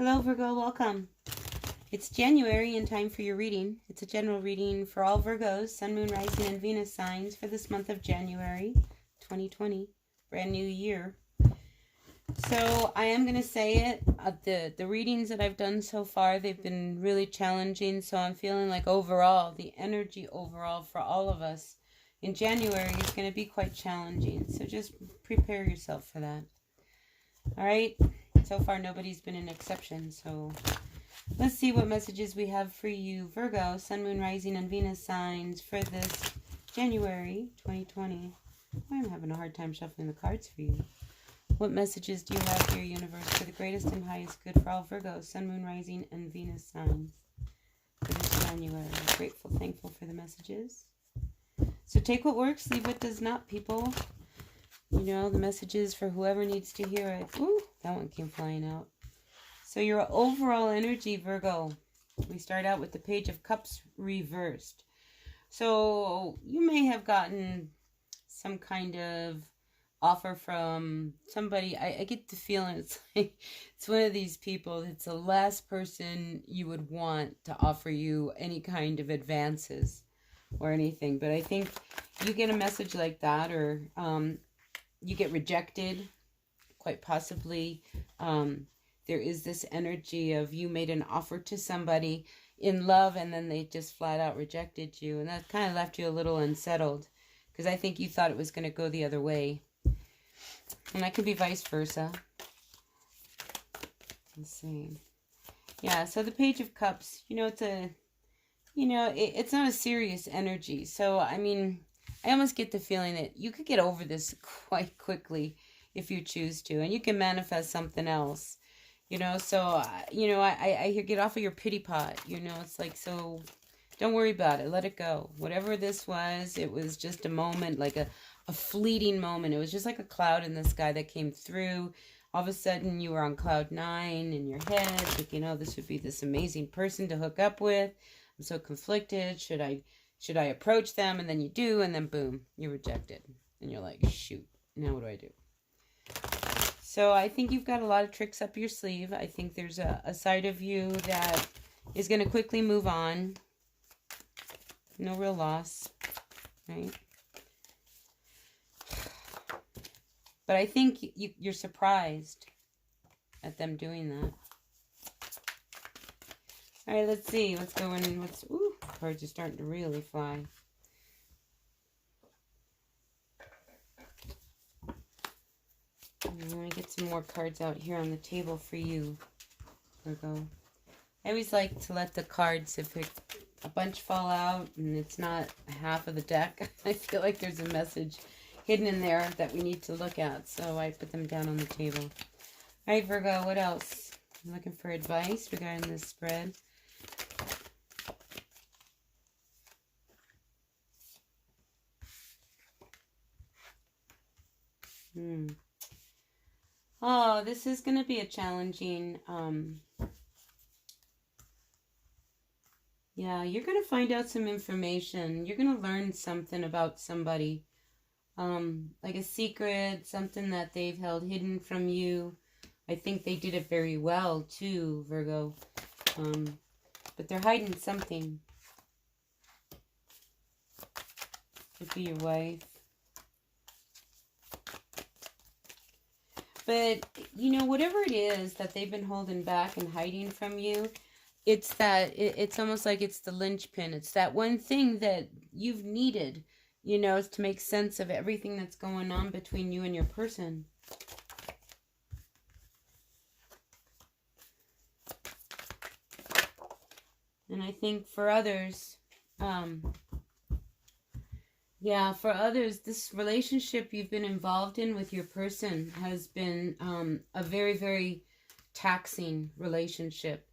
Hello Virgo, welcome. It's January and time for your reading. It's a general reading for all Virgos, Sun, Moon, Rising, and Venus signs for this month of January 2020, brand new year. So I am going to say it, the readings that I've done so far, they've been really challenging. So I'm feeling like overall, the energy overall for all of us in January is going to be quite challenging. So just prepare yourself for that. All right. So far, nobody's been an exception. So let's see what messages we have for you, Virgo, Sun, Moon, Rising, and Venus signs for this January 2020. I'm having a hard time shuffling the cards for you. What messages do you have here, universe, for the greatest and highest good for all Virgos, Sun, Moon, Rising, and Venus signs for this January? Grateful, thankful for the messages. So take what works, leave what does not, people. You know, the messages for whoever needs to hear it. Ooh, that one came flying out. So your overall energy, Virgo. We start out with the Page of Cups reversed. So you may have gotten some kind of offer from somebody. I get the feeling it's like it's one of these people. It's the last person you would want to offer you any kind of advances or anything. But I think you get a message like that, or you get rejected, quite possibly. There is this energy of you made an offer to somebody in love and then they just flat out rejected you. And that kind of left you a little unsettled because I think you thought it was going to go the other way. And that could be vice versa. Let's see. Yeah, so the Page of Cups, you know, it's not a serious energy. So, I mean, I almost get the feeling that you could get over this quite quickly if you choose to. And you can manifest something else. You know, so, you know, I hear get off of your pity pot. You know, it's like, so don't worry about it. Let it go. Whatever this was, it was just a moment, like a fleeting moment. It was just like a cloud in the sky that came through. All of a sudden, you were on cloud 9 in your head. Like, you know, this would be this amazing person to hook up with. I'm so conflicted. Should I approach them? And then you do, and then boom, you're rejected. And you're like, shoot, now what do I do? So I think you've got a lot of tricks up your sleeve. I think there's a side of you that is going to quickly move on. No real loss, right? But I think you're surprised at them doing that. All right, let's see what's going on. Ooh, cards are starting to really fly. I'm going to get some more cards out here on the table for you, Virgo. I always like to let the cards, if a bunch fall out and it's not half of the deck, I feel like there's a message hidden in there that we need to look at. So I put them down on the table. All right, Virgo, what else? I'm looking for advice regarding this spread. Oh, this is going to be a challenging, yeah, you're going to find out some information. You're going to learn something about somebody, like a secret, something that they've held hidden from you. I think they did it very well too, Virgo, but they're hiding something. Could be your wife. But, you know, whatever it is that they've been holding back and hiding from you, it's that, it's almost like it's the linchpin. It's that one thing that you've needed, you know, to make sense of everything that's going on between you and your person. And I think for others, yeah, for others, this relationship you've been involved in with your person has been a very, very taxing relationship.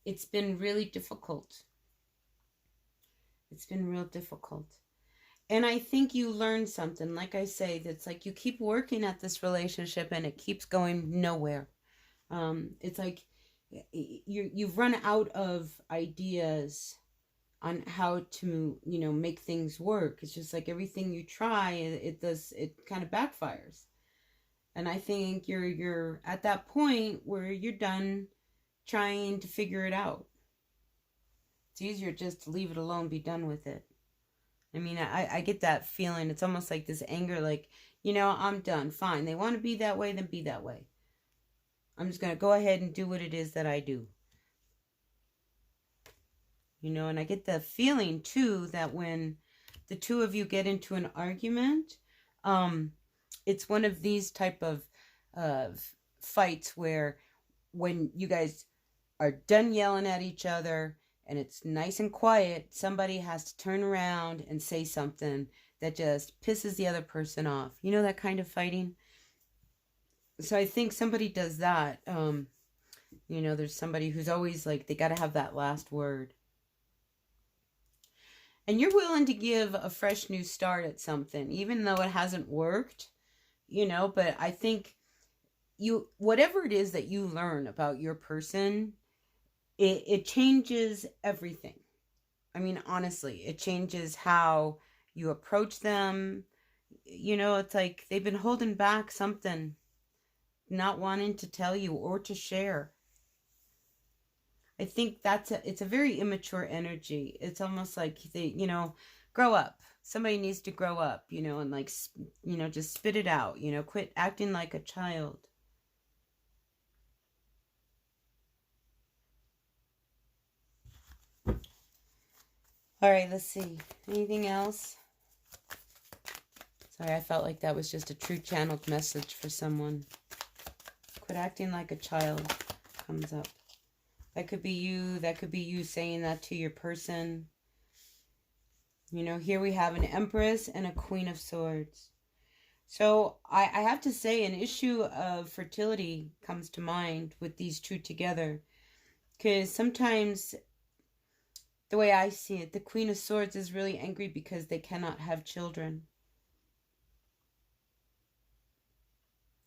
It's been really difficult. It's been real difficult. And I think you learned something. Like I say, that's like you keep working at this relationship and it keeps going nowhere. It's like you've run out of ideas on how to, you know, make things work. It's just like everything you try, it kind of backfires. And I think you're at that point where you're done trying to figure it out. It's easier just to leave it alone, be done with it. I mean, I get that feeling. It's almost like this anger, like, you know, I'm done. Fine. They want to be that way, then be that way. I'm just going to go ahead and do what it is that I do. You know, and I get the feeling, too, that when the two of you get into an argument, it's one of these type of fights where when you guys are done yelling at each other and it's nice and quiet, somebody has to turn around and say something that just pisses the other person off. You know, that kind of fighting? So I think somebody does that. You know, there's somebody who's always like, they got to have that last word. And you're willing to give a fresh new start at something, even though it hasn't worked, you know, but I think whatever it is that you learn about your person, it changes everything. I mean, honestly, it changes how you approach them. You know, it's like they've been holding back something, not wanting to tell you or to share. I think it's a very immature energy. It's almost like they, you know, grow up. Somebody needs to grow up, you know, and like, you know, just spit it out, you know, quit acting like a child. All right, let's see. Anything else? Sorry, I felt like that was just a true channeled message for someone. Quit acting like a child comes up. That could be you. That could be you saying that to your person. You know, here we have an Empress and a Queen of Swords. So I have to say an issue of fertility comes to mind with these two together. Because sometimes, the way I see it, the Queen of Swords is really angry because they cannot have children.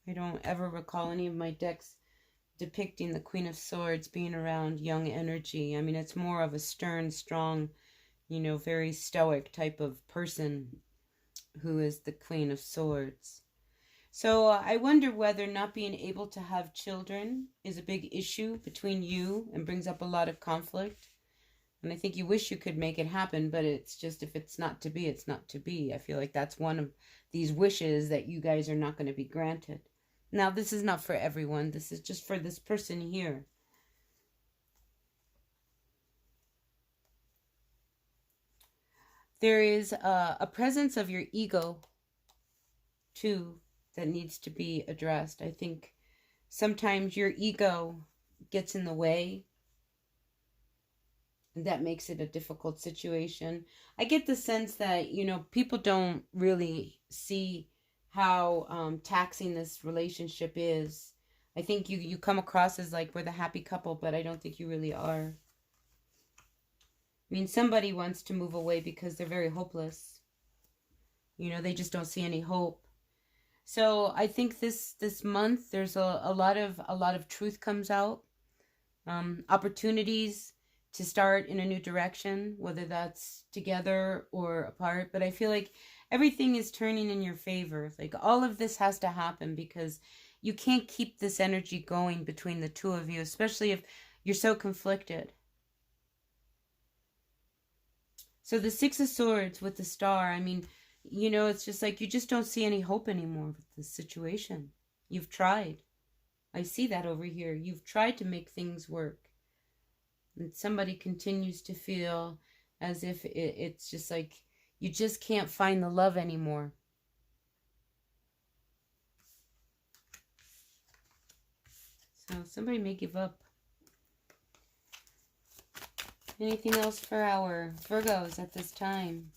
I don't ever recall any of my decks depicting the Queen of Swords being around young energy. I mean, it's more of a stern, strong, you know, very stoic type of person who is the Queen of Swords. So I wonder whether not being able to have children is a big issue between you and brings up a lot of conflict. And I think you wish you could make it happen, but it's just, if it's not to be, it's not to be. I feel like that's one of these wishes that you guys are not going to be granted. Now, this is not for everyone. This is just for this person here. There is a presence of your ego, too, that needs to be addressed. I think sometimes your ego gets in the way, and that makes it a difficult situation. I get the sense that, you know, people don't really see how taxing this relationship is. I think you come across as like we're the happy couple, but I don't think you really are. I mean, somebody wants to move away because they're very hopeless. You know, they just don't see any hope. So I think this month there's a lot of truth comes out, opportunities to start in a new direction, whether that's together or apart. But I feel like everything is turning in your favor. Like all of this has to happen because you can't keep this energy going between the two of you, especially if you're so conflicted. So the Six of Swords with the Star, I mean, you know, it's just like you just don't see any hope anymore with this situation. You've tried. I see that over here. You've tried to make things work. And somebody continues to feel as if it's just like you just can't find the love anymore. So somebody may give up. Anything else for our Virgos at this time?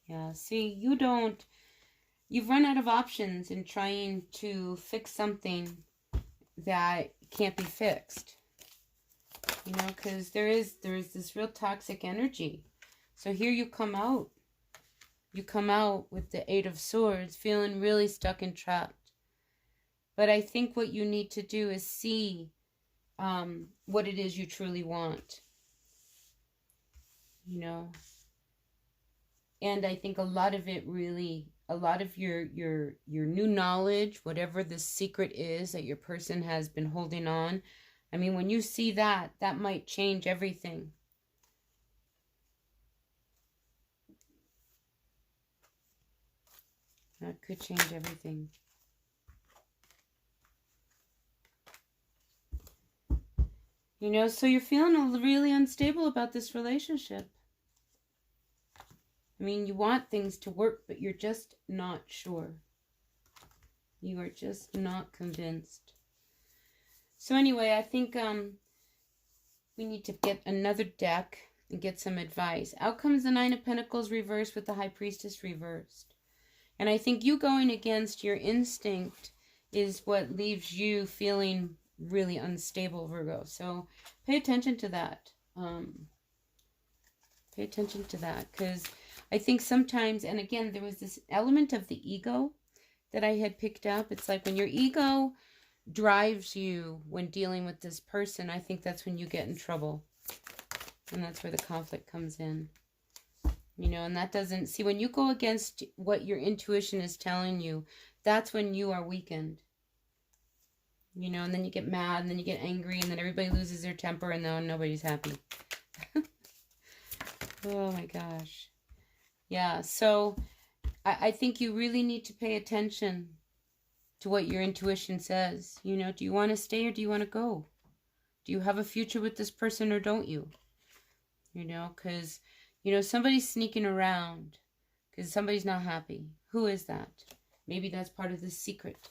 Yeah, see, you've run out of options in trying to fix something that can't be fixed. You know, because there is this real toxic energy. So here you come out. You come out with the Eight of Swords, feeling really stuck and trapped. But I think what you need to do is see what it is you truly want. You know. And I think a lot of it really a lot of your new knowledge, whatever the secret is that your person has been holding on. I mean, when you see that, that might change everything. That could change everything. You know, so you're feeling really unstable about this relationship. I mean, you want things to work, but you're just not sure. You are just not convinced. So anyway, I think we need to get another deck and get some advice. Out comes the Nine of Pentacles reversed with the High Priestess reversed. And I think you going against your instinct is what leaves you feeling really unstable, Virgo. So pay attention to that. Pay attention to that, because I think sometimes, and again, there was this element of the ego that I had picked up. It's like when your ego drives you when dealing with this person, I think that's when you get in trouble. And that's where the conflict comes in. You know, and that doesn't, see, when you go against what your intuition is telling you, that's when you are weakened. You know, and then you get mad, and then you get angry, and then everybody loses their temper, and then nobody's happy. Oh my gosh. Yeah, so I think you really need to pay attention to what your intuition says. You know, do you want to stay or do you want to go? Do you have a future with this person or don't you? You know, because, you know, somebody's sneaking around because somebody's not happy. Who is that? Maybe that's part of the secret.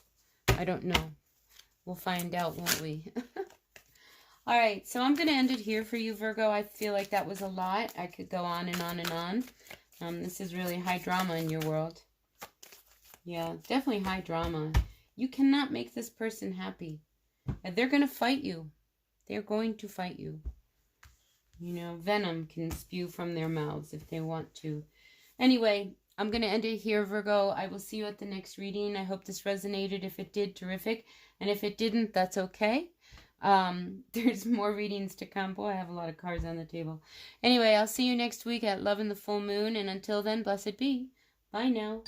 I don't know. We'll find out, won't we? All right, so I'm going to end it here for you, Virgo. I feel like that was a lot. I could go on and on and on. This is really high drama in your world. Yeah, definitely high drama. You cannot make this person happy. And they're going to fight you. They're going to fight you. You know, venom can spew from their mouths if they want to. Anyway, I'm going to end it here, Virgo. I will see you at the next reading. I hope this resonated. If it did, terrific. And if it didn't, that's okay. There's more readings to come. Boy, I have a lot of cards on the table. Anyway, I'll see you next week at Love in the Full Moon. And until then, blessed be. Bye now.